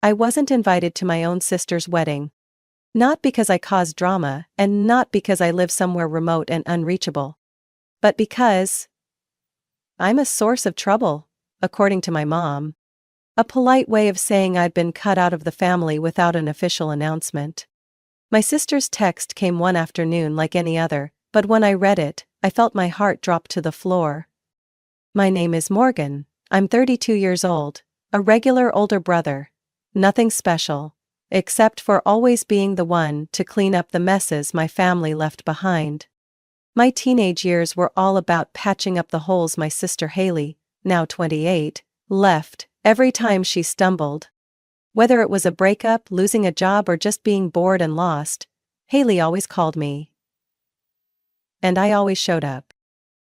I wasn't invited to my own sister's wedding. Not because I caused drama, and not because I live somewhere remote and unreachable. But because I'm a source of trouble, according to my mom. A polite way of saying I'd been cut out of the family without an official announcement. My sister's text came one afternoon like any other, but when I read it, I felt my heart drop to the floor. My name is Morgan. I'm 32 years old, a regular older brother. Nothing special, except for always being the one to clean up the messes my family left behind. My teenage years were all about patching up the holes my sister Haley, now 28, left every time she stumbled. Whether it was a breakup, losing a job, or just being bored and lost, Haley always called me. And I always showed up.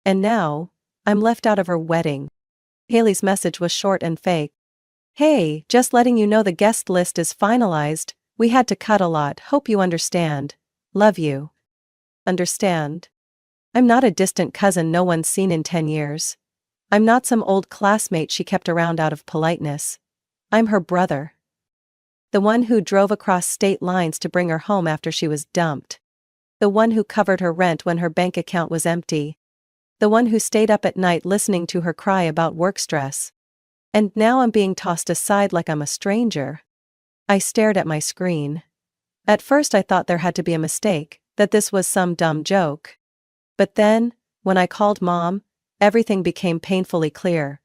And now, I'm left out of her wedding. Haley's message was short and fake. Hey, just letting you know the guest list is finalized. We had to cut a lot. Hope you understand. Love you. Understand? I'm not a distant cousin no one's seen in 10 years. I'm not some old classmate she kept around out of politeness. I'm her brother. The one who drove across state lines to bring her home after she was dumped. The one who covered her rent when her bank account was empty. The one who stayed up at night listening to her cry about work stress. And now I'm being tossed aside like I'm a stranger. I stared at my screen. At first I thought there had to be a mistake, that this was some dumb joke. But then, when I called Mom, everything became painfully clear.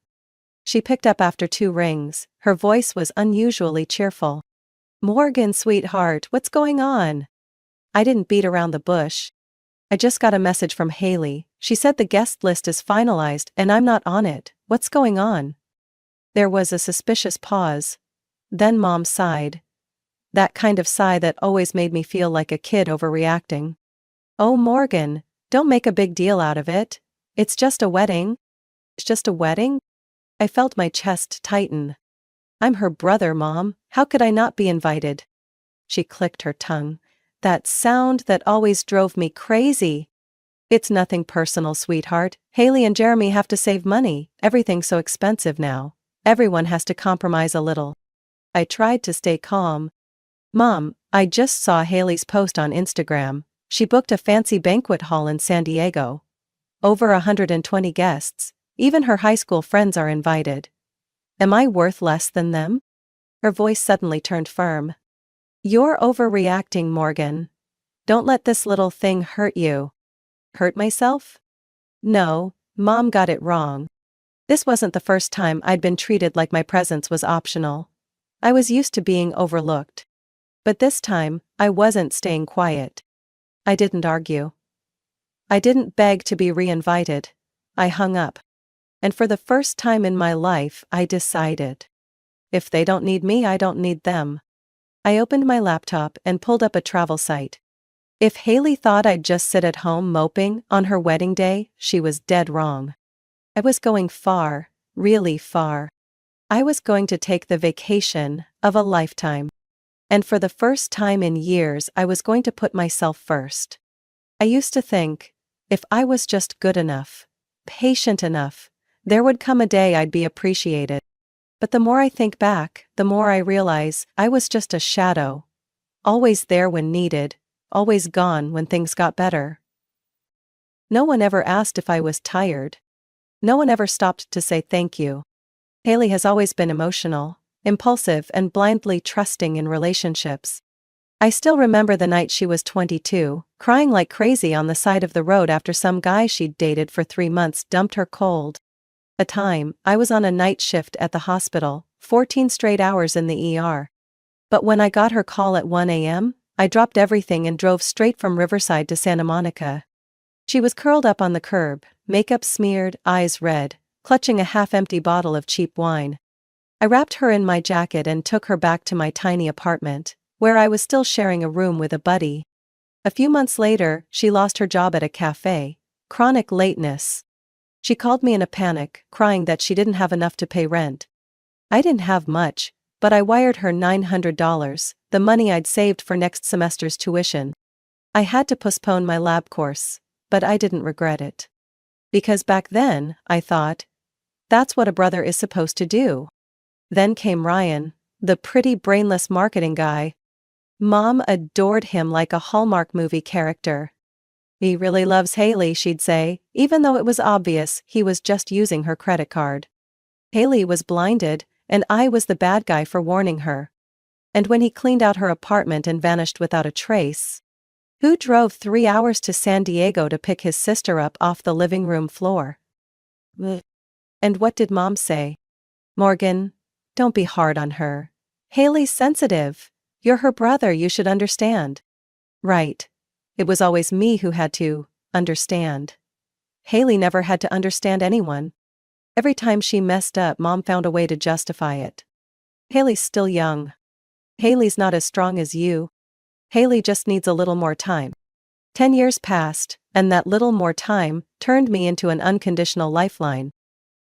She picked up after 2 rings. Her voice was unusually cheerful. Morgan, sweetheart, what's going on? I didn't beat around the bush. I just got a message from Haley. She said the guest list is finalized and I'm not on it. What's going on? There was a suspicious pause. Then Mom sighed. That kind of sigh that always made me feel like a kid overreacting. Oh, Morgan, don't make a big deal out of it. It's just a wedding. It's just a wedding? I felt my chest tighten. I'm her brother, Mom. How could I not be invited? She clicked her tongue. That sound that always drove me crazy. It's nothing personal, sweetheart. Haley and Jeremy have to save money. Everything's so expensive now. Everyone has to compromise a little. I tried to stay calm. Mom, I just saw Haley's post on Instagram. She booked a fancy banquet hall in San Diego. Over 120 guests. Even her high school friends are invited. Am I worth less than them? Her voice suddenly turned firm. You're overreacting, Morgan. Don't let this little thing hurt you. Hurt myself? No, Mom got it wrong. This wasn't the first time I'd been treated like my presence was optional. I was used to being overlooked. But this time, I wasn't staying quiet. I didn't argue. I didn't beg to be reinvited. I hung up. And for the first time in my life, I decided. If they don't need me, I don't need them. I opened my laptop and pulled up a travel site. If Haley thought I'd just sit at home moping on her wedding day, she was dead wrong. I was going far, really far. I was going to take the vacation of a lifetime. And for the first time in years, I was going to put myself first. I used to think, if I was just good enough, patient enough, there would come a day I'd be appreciated. But the more I think back, the more I realize I was just a shadow. Always there when needed, always gone when things got better. No one ever asked if I was tired. No one ever stopped to say thank you. Haley has always been emotional, impulsive, and blindly trusting in relationships. I still remember the night she was 22, crying like crazy on the side of the road after some guy she'd dated for 3 months dumped her cold. A time, I was on a night shift at the hospital, 14 straight hours in the ER. But when I got her call at 1 a.m., I dropped everything and drove straight from Riverside to Santa Monica. She was curled up on the curb, makeup smeared, eyes red, clutching a half-empty bottle of cheap wine. I wrapped her in my jacket and took her back to my tiny apartment, where I was still sharing a room with a buddy. A few months later, she lost her job at a cafe. Chronic lateness. She called me in a panic, crying that she didn't have enough to pay rent. I didn't have much, but I wired her $900, the money I'd saved for next semester's tuition. I had to postpone my lab course, but I didn't regret it. Because back then, I thought, that's what a brother is supposed to do. Then came Ryan. the pretty brainless marketing guy. Mom adored him like a Hallmark movie character. He really loves Haley, she'd say, even though it was obvious he was just using her credit card. Haley was blinded, and I was the bad guy for warning her. And when he cleaned out her apartment and vanished without a trace, who drove 3 hours to San Diego to pick his sister up off the living room floor? Ugh. And what did Mom say? Morgan, don't be hard on her. Haley's sensitive. You're her brother, you should understand. Right. It was always me who had to understand. Haley never had to understand anyone. Every time she messed up, Mom found a way to justify it. Haley's still young. Haley's not as strong as you. Haley just needs a little more time. 10 years passed, and that little more time turned me into an unconditional lifeline.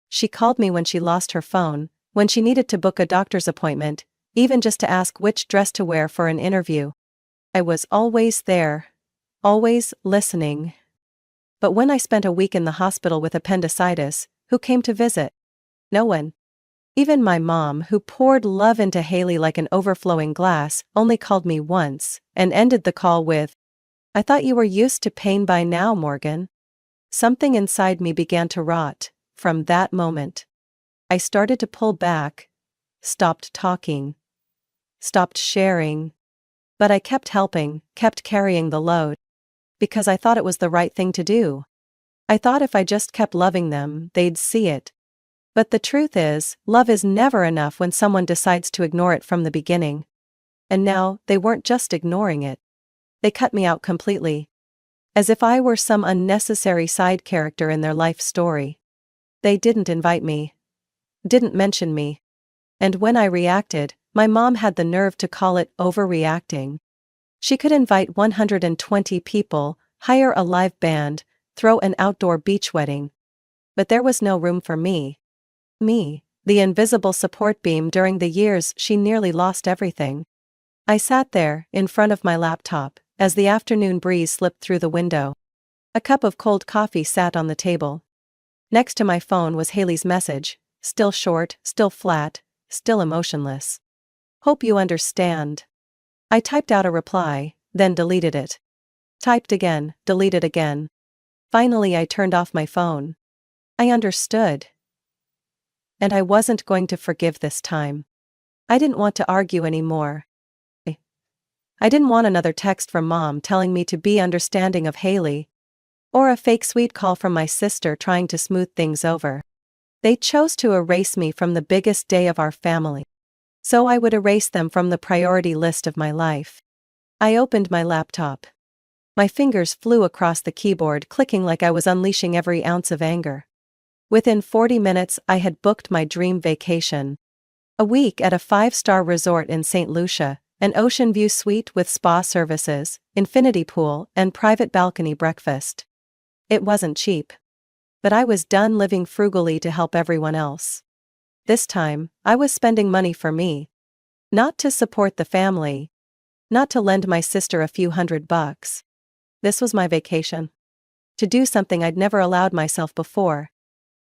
She called me when she lost her phone, when she needed to book a doctor's appointment, even just to ask which dress to wear for an interview. I was always there. Always listening. But when I spent a week in the hospital with appendicitis, who came to visit? No one. Even my mom, who poured love into Haley like an overflowing glass, only called me once, and ended the call with, "I thought you were used to pain by now, Morgan." Something inside me began to rot. From that moment, I started to pull back, stopped talking, stopped sharing. But I kept helping, kept carrying the load. Because I thought it was the right thing to do. I thought if I just kept loving them, they'd see it. But the truth is, love is never enough when someone decides to ignore it from the beginning. And now, they weren't just ignoring it. They cut me out completely. As if I were some unnecessary side character in their life story. They didn't invite me. Didn't mention me. And when I reacted, my mom had the nerve to call it overreacting. She could invite 120 people, hire a live band, throw an outdoor beach wedding. But there was no room for me. Me, the invisible support beam during the years she nearly lost everything. I sat there, in front of my laptop, as the afternoon breeze slipped through the window. A cup of cold coffee sat on the table. Next to my phone was Haley's message, still short, still flat, still emotionless. "Hope you understand." I typed out a reply, then deleted it. Typed again, deleted again. Finally I turned off my phone. I understood. And I wasn't going to forgive this time. I didn't want to argue anymore. I didn't want another text from Mom telling me to be understanding of Haley. Or a fake sweet call from my sister trying to smooth things over. They chose to erase me from the biggest day of our family. So I would erase them from the priority list of my life. I opened my laptop. My fingers flew across the keyboard, clicking like I was unleashing every ounce of anger. Within 40 minutes I had booked my dream vacation. A week at a 5-star resort in St. Lucia, an ocean view suite with spa services, infinity pool, and private balcony breakfast. It wasn't cheap. But I was done living frugally to help everyone else. This time, I was spending money for me. Not to support the family. Not to lend my sister a few $100. This was my vacation. To do something I'd never allowed myself before.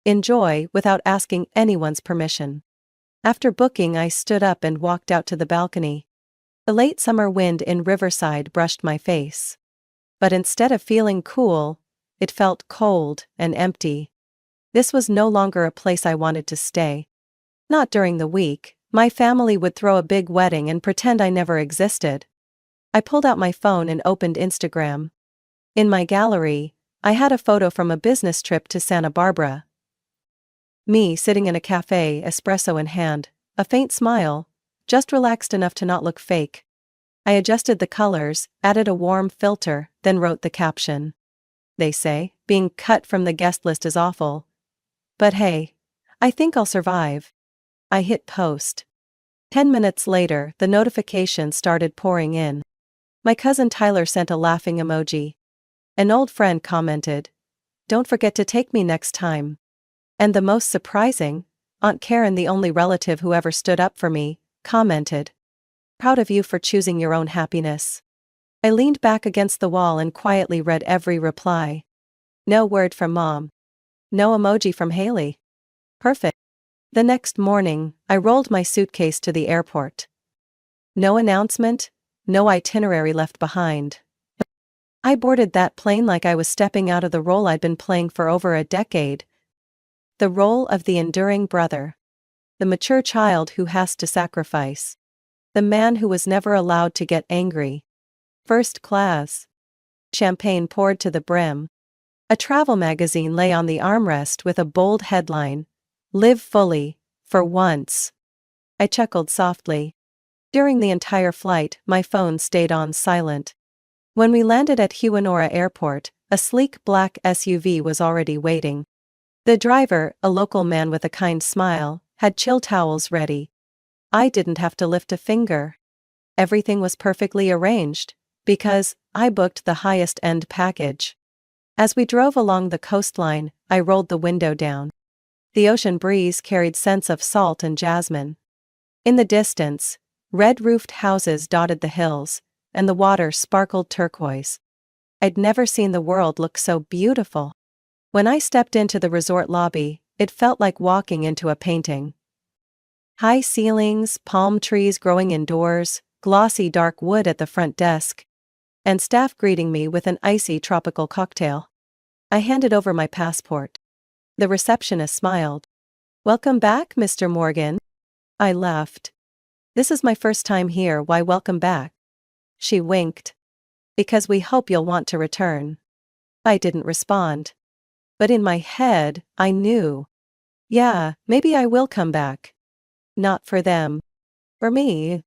Enjoy without asking anyone's permission. After booking, I stood up and walked out to the balcony. The late summer wind in Riverside brushed my face. But instead of feeling cool, it felt cold and empty. This was no longer a place I wanted to stay. Not during the week. My family would throw a big wedding and pretend I never existed. I pulled out my phone and opened Instagram. In my gallery, I had a photo from a business trip to Santa Barbara. Me sitting in a cafe, espresso in hand, a faint smile, just relaxed enough to not look fake. I adjusted the colors, added a warm filter, then wrote the caption. They say, being cut from the guest list is awful. But hey, I think I'll survive. I hit post. 10 minutes later, the notifications started pouring in. My cousin Tyler sent a laughing emoji. An old friend commented, "Don't forget to take me next time." And the most surprising, Aunt Karen, the only relative who ever stood up for me, commented, "Proud of you for choosing your own happiness." I leaned back against the wall and quietly read every reply. No word from Mom. No emoji from Haley. Perfect. The next morning, I rolled my suitcase to the airport. No announcement, no itinerary left behind. I boarded that plane like I was stepping out of the role I'd been playing for over a decade. The role of the enduring brother. The mature child who has to sacrifice. The man who was never allowed to get angry. First class. Champagne poured to the brim. A travel magazine lay on the armrest with a bold headline. Live fully, for once. I chuckled softly. During the entire flight, my phone stayed on silent. When we landed at Huanora Airport, a sleek black SUV was already waiting. The driver, a local man with a kind smile, had chill towels ready. I didn't have to lift a finger. Everything was perfectly arranged, because I booked the highest-end package. As we drove along the coastline, I rolled the window down. The ocean breeze carried scents of salt and jasmine. In the distance, red-roofed houses dotted the hills, and the water sparkled turquoise. I'd never seen the world look so beautiful. When I stepped into the resort lobby, it felt like walking into a painting. High ceilings, palm trees growing indoors, glossy dark wood at the front desk, and staff greeting me with an icy tropical cocktail. I handed over my passport. The receptionist smiled. "Welcome back, Mr. Morgan." I laughed. "This is my first time here, why welcome back?" She winked. "Because we hope you'll want to return." I didn't respond. But in my head, I knew. Yeah, maybe I will come back. Not for them. For me.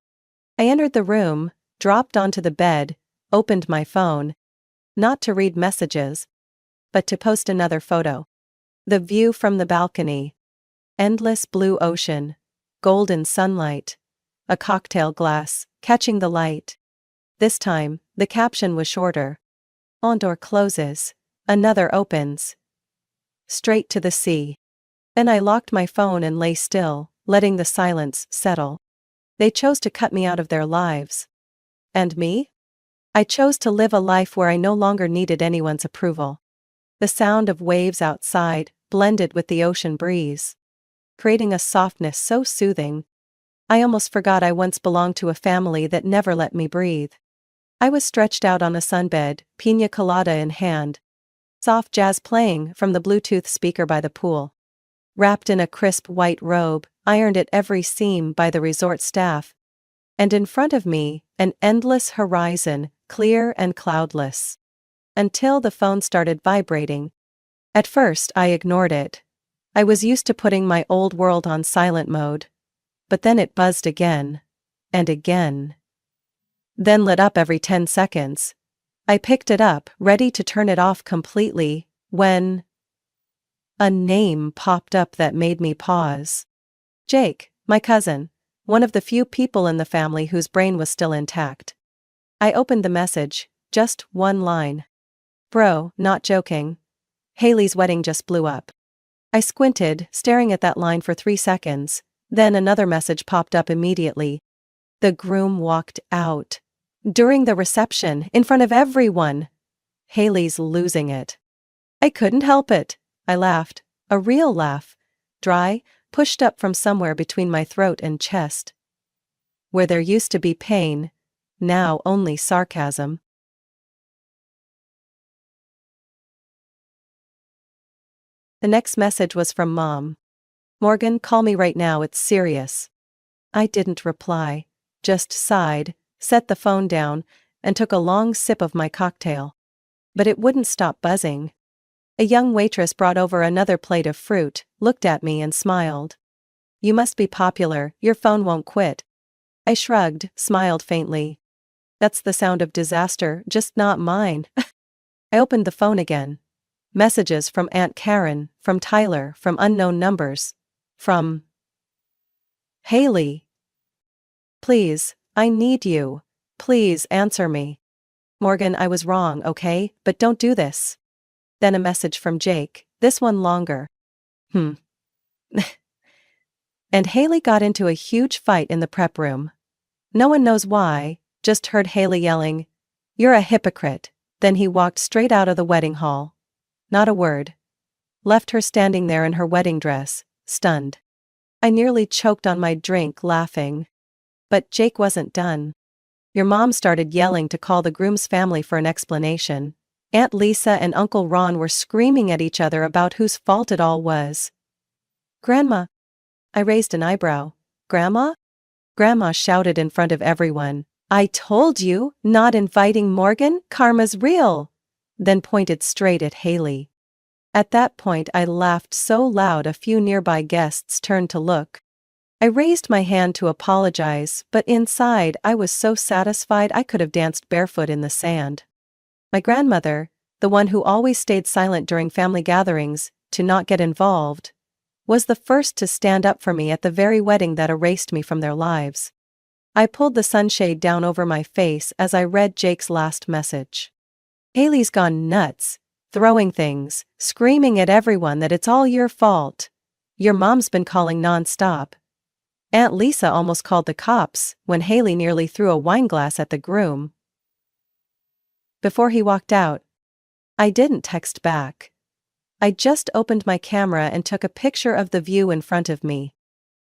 I entered the room, dropped onto the bed, opened my phone. Not to read messages, but to post another photo. The view from the balcony. Endless blue ocean. Golden sunlight. A cocktail glass, catching the light. This time, the caption was shorter. One door closes, another opens. Straight to the sea. Then I locked my phone and lay still, letting the silence settle. They chose to cut me out of their lives. And me? I chose to live a life where I no longer needed anyone's approval. The sound of waves outside blended with the ocean breeze, creating a softness so soothing. I almost forgot I once belonged to a family that never let me breathe. I was stretched out on a sunbed, piña colada in hand. Soft jazz playing from the Bluetooth speaker by the pool. Wrapped in a crisp white robe, ironed at every seam by the resort staff. And in front of me, an endless horizon, clear and cloudless. Until the phone started vibrating. At first I ignored it. I was used to putting my old world on silent mode. But then it buzzed again. And again. Then lit up every 10 seconds. I picked it up, ready to turn it off completely, when a name popped up that made me pause. Jake, my cousin, one of the few people in the family whose brain was still intact. I opened the message, just one line. "Bro, not joking. Haley's wedding just blew up." I squinted, staring at that line for 3 seconds, then another message popped up immediately. The groom walked out. During the reception, in front of everyone. Haley's losing it. I couldn't help it. I laughed, a real laugh, dry, pushed up from somewhere between my throat and chest. Where there used to be pain, now only sarcasm. The next message was from Mom. "Morgan, call me right now, it's serious." I didn't reply, just sighed, set the phone down, and took a long sip of my cocktail. But it wouldn't stop buzzing. A young waitress brought over another plate of fruit, looked at me and smiled. "You must be popular, your phone won't quit." I shrugged, smiled faintly. "That's the sound of disaster, just not mine." I opened the phone again. Messages from Aunt Karen, from Tyler, from unknown numbers. From Haley. "Please, I need you. Please answer me." "Morgan, I was wrong, okay, but don't do this." Then a message from Jake, this one longer. And Haley got into a huge fight in the prep room. No one knows why, just heard Haley yelling, "You're a hypocrite." Then he walked straight out of the wedding hall. Not a word. Left her standing there in her wedding dress, stunned. I nearly choked on my drink laughing. But Jake wasn't done. Your mom started yelling to call the groom's family for an explanation. Aunt Lisa and Uncle Ron were screaming at each other about whose fault it all was. Grandma. I raised an eyebrow. Grandma? Grandma shouted in front of everyone. I told you, not inviting Morgan, karma's real. Then pointed straight at Haley. At that point I laughed so loud a few nearby guests turned to look. I raised my hand to apologize, but inside I was so satisfied I could have danced barefoot in the sand. My grandmother, the one who always stayed silent during family gatherings, to not get involved, was the first to stand up for me at the very wedding that erased me from their lives. I pulled the sunshade down over my face as I read Jake's last message. Haley's gone nuts, throwing things, screaming at everyone that it's all your fault. Your mom's been calling non-stop. Aunt Lisa almost called the cops when Haley nearly threw a wine glass at the groom. Before he walked out, I didn't text back. I just opened my camera and took a picture of the view in front of me.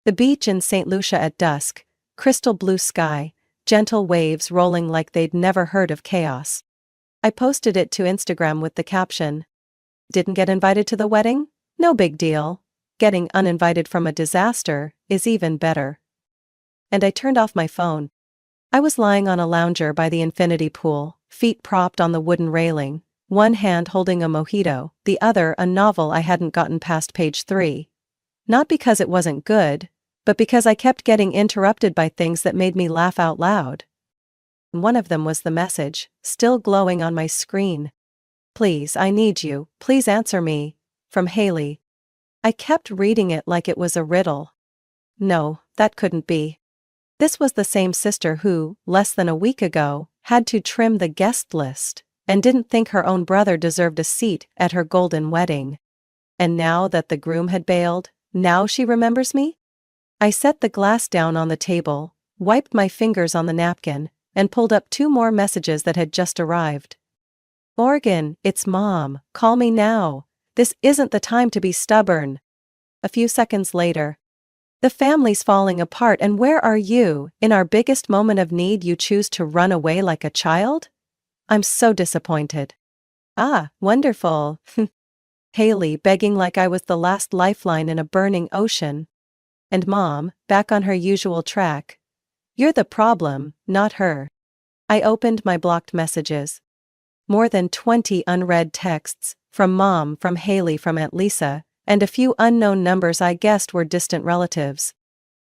The beach in St. Lucia at dusk, crystal blue sky, gentle waves rolling like they'd never heard of chaos. I posted it to Instagram with the caption, "Didn't get invited to the wedding? No big deal. Getting uninvited from a disaster is even better." And I turned off my phone. I was lying on a lounger by the infinity pool, feet propped on the wooden railing, one hand holding a mojito, the other a novel I hadn't gotten past page 3. Not because it wasn't good, but because I kept getting interrupted by things that made me laugh out loud. One of them was the message, still glowing on my screen. "Please, I need you, please answer me," from Haley. I kept reading it like it was a riddle. No, that couldn't be. This was the same sister who, less than a week ago, had to trim the guest list, and didn't think her own brother deserved a seat at her golden wedding. And now that the groom had bailed, now she remembers me? I set the glass down on the table, wiped my fingers on the napkin, and pulled up 2 more messages that had just arrived. "Morgan, it's Mom, call me now. This isn't the time to be stubborn." A few seconds later, "The family's falling apart and where are you? In our biggest moment of need you choose to run away like a child? I'm so disappointed." "Ah, wonderful." Haley begging like I was the last lifeline in a burning ocean. And Mom, back on her usual track. "You're the problem, not her." I opened my blocked messages. More than 20 unread texts, from Mom, from Haley, from Aunt Lisa, and a few unknown numbers I guessed were distant relatives.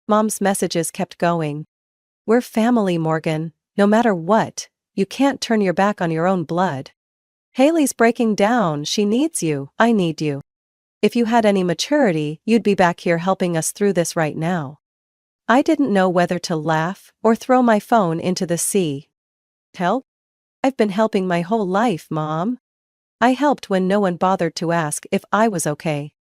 Mom's messages kept going. "We're family, Morgan, no matter what, you can't turn your back on your own blood. Haley's breaking down, she needs you, I need you. If you had any maturity, you'd be back here helping us through this right now." I didn't know whether to laugh or throw my phone into the sea. "Help? I've been helping my whole life, Mom. I helped when no one bothered to ask if I was okay.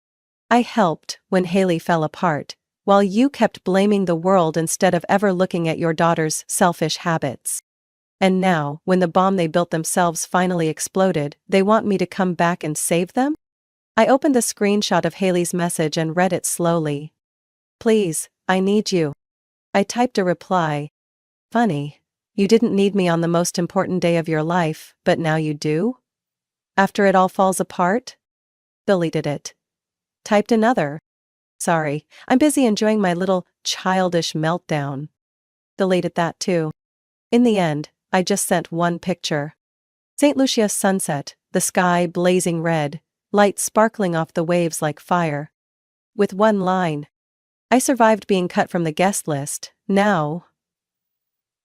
I helped when Haley fell apart, while you kept blaming the world instead of ever looking at your daughter's selfish habits. And now, when the bomb they built themselves finally exploded, they want me to come back and save them?" I opened the screenshot of Haley's message and read it slowly. "Please, I need you." I typed a reply. "Funny. You didn't need me on the most important day of your life, but now you do? After it all falls apart?" Deleted it. Typed another. "Sorry, I'm busy enjoying my little childish meltdown." Deleted that too. In the end, I just sent one picture. St. Lucia sunset, the sky blazing red, light sparkling off the waves like fire. With one line. "I survived being cut from the guest list, now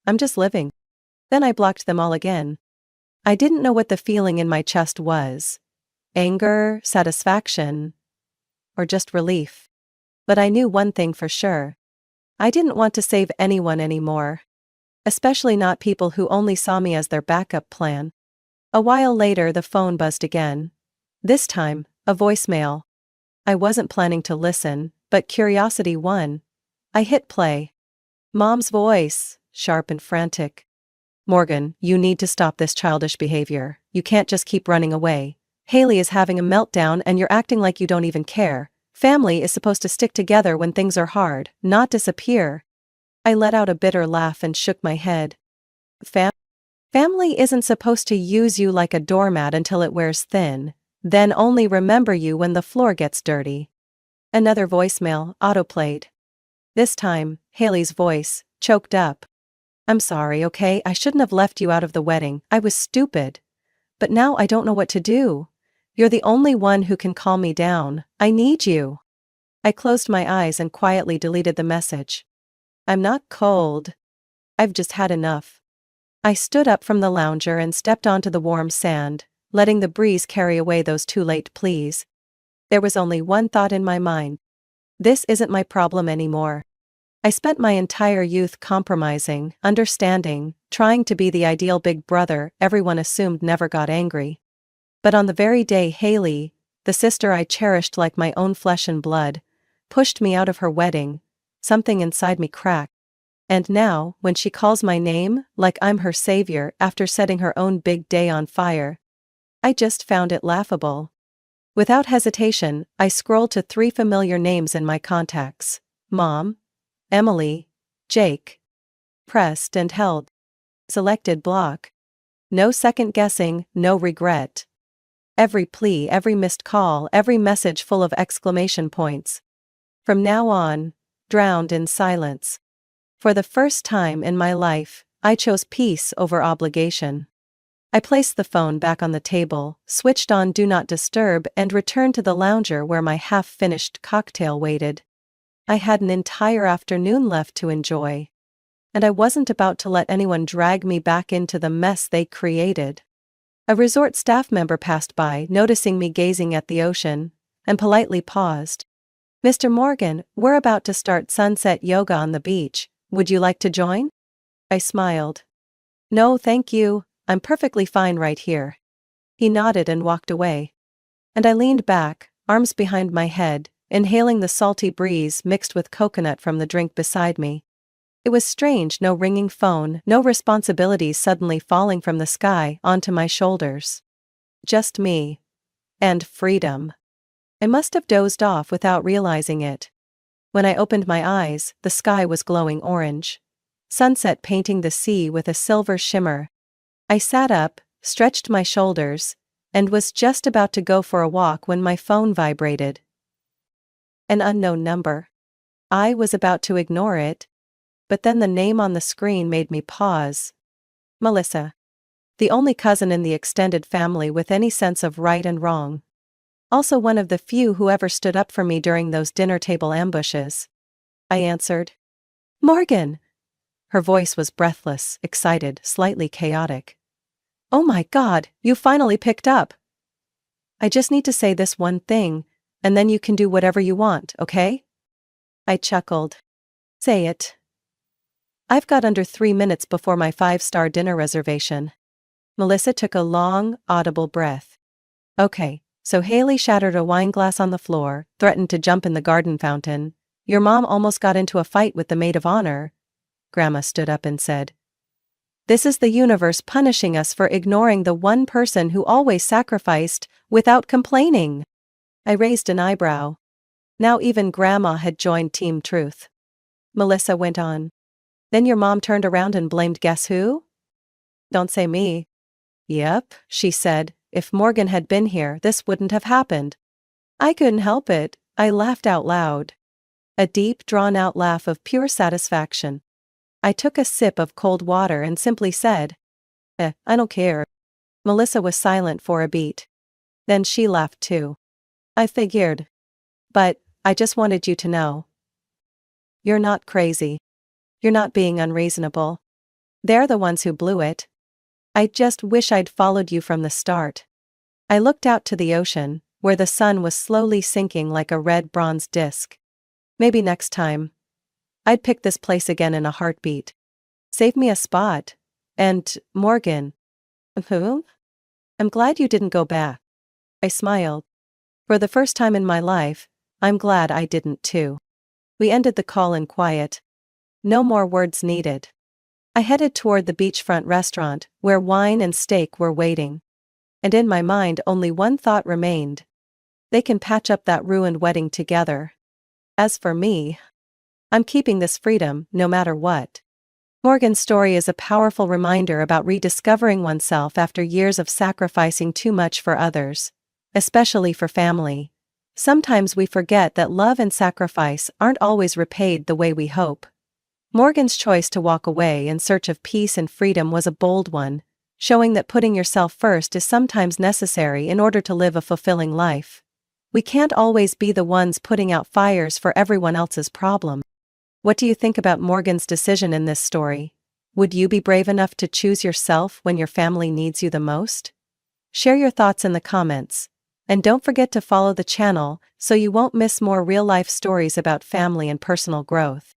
I'm just living." Then I blocked them all again. I didn't know what the feeling in my chest was. Anger, satisfaction, or just relief. But I knew one thing for sure. I didn't want to save anyone anymore. Especially not people who only saw me as their backup plan. A while later the phone buzzed again. This time, a voicemail. I wasn't planning to listen, but curiosity won. I hit play. Mom's voice, sharp and frantic. "Morgan, you need to stop this childish behavior. You can't just keep running away. Haley is having a meltdown and you're acting like you don't even care. Family is supposed to stick together when things are hard, not disappear. I let out a bitter laugh and shook my head. Family isn't supposed to use you like a doormat until it wears thin, then only remember you when the floor gets dirty. Another voicemail autoplayed. This time, Haley's voice, choked up. I'm sorry, okay? I shouldn't have left you out of the wedding. I was stupid. But now I don't know what to do. You're the only one who can calm me down. I need you. I closed my eyes and quietly deleted the message. I'm not cold. I've just had enough. I stood up from the lounger and stepped onto the warm sand, letting the breeze carry away those too late pleas. There was only one thought in my mind. This isn't my problem anymore. I spent my entire youth compromising, understanding, trying to be the ideal big brother everyone assumed never got angry. But on the very day Haley, the sister I cherished like my own flesh and blood, pushed me out of her wedding, something inside me cracked. And now, when she calls my name, like I'm her savior after setting her own big day on fire, I just found it laughable. Without hesitation, I scrolled to 3 familiar names in my contacts: Mom, Emily, Jake. Pressed and held. Selected block. No second guessing, no regret. Every plea, every missed call, every message full of exclamation points. From now on, drowned in silence. For the first time in my life, I chose peace over obligation. I placed the phone back on the table, switched on Do Not Disturb, and returned to the lounger where my half-finished cocktail waited. I had an entire afternoon left to enjoy. And I wasn't about to let anyone drag me back into the mess they created. A resort staff member passed by, noticing me gazing at the ocean, and politely paused. Mr. Morgan, we're about to start sunset yoga on the beach. Would you like to join? I smiled. No, thank you. I'm perfectly fine right here. He nodded and walked away. And I leaned back, arms behind my head, inhaling the salty breeze mixed with coconut from the drink beside me. It was strange, no ringing phone, no responsibilities suddenly falling from the sky onto my shoulders. Just me. And freedom. I must have dozed off without realizing it. When I opened my eyes, the sky was glowing orange. Sunset painting the sea with a silver shimmer. I sat up, stretched my shoulders, and was just about to go for a walk when my phone vibrated. An unknown number. I was about to ignore it, but then the name on the screen made me pause. Melissa. The only cousin in the extended family with any sense of right and wrong. Also one of the few who ever stood up for me during those dinner table ambushes. I answered. Morgan! Her voice was breathless, excited, slightly chaotic. Oh my God, you finally picked up. I just need to say this one thing, and then you can do whatever you want, okay? I chuckled. Say it. I've got under 3 minutes before my 5-star dinner reservation. Melissa took a long, audible breath. Okay, so Haley shattered a wine glass on the floor, threatened to jump in the garden fountain. Your mom almost got into a fight with the maid of honor. Grandma stood up and said, This is the universe punishing us for ignoring the one person who always sacrificed, without complaining. I raised an eyebrow. Now even Grandma had joined Team Truth. Melissa went on. Then your mom turned around and blamed guess who? Don't say me. Yep, she said, if Morgan had been here, this wouldn't have happened. I couldn't help it, I laughed out loud. A deep, drawn-out laugh of pure satisfaction. I took a sip of cold water and simply said, I don't care. Melissa was silent for a beat. Then she laughed too. I figured. But, I just wanted you to know. You're not crazy. You're not being unreasonable. They're the ones who blew it. I just wish I'd followed you from the start. I looked out to the ocean, where the sun was slowly sinking like a red bronze disk. Maybe next time. I'd pick this place again in a heartbeat. Save me a spot. And, Morgan. Who? I'm glad you didn't go back. I smiled. For the first time in my life, I'm glad I didn't too. We ended the call in quiet. No more words needed. I headed toward the beachfront restaurant, where wine and steak were waiting. And in my mind only one thought remained. they can patch up that ruined wedding together. As for me, I'm keeping this freedom, no matter what. Morgan's story is a powerful reminder about rediscovering oneself after years of sacrificing too much for others, especially for family. Sometimes we forget that love and sacrifice aren't always repaid the way we hope. Morgan's choice to walk away in search of peace and freedom was a bold one, showing that putting yourself first is sometimes necessary in order to live a fulfilling life. We can't always be the ones putting out fires for everyone else's problem. What do you think about Morgan's decision in this story? Would you be brave enough to choose yourself when your family needs you the most? Share your thoughts in the comments. And don't forget to follow the channel so you won't miss more real-life stories about family and personal growth.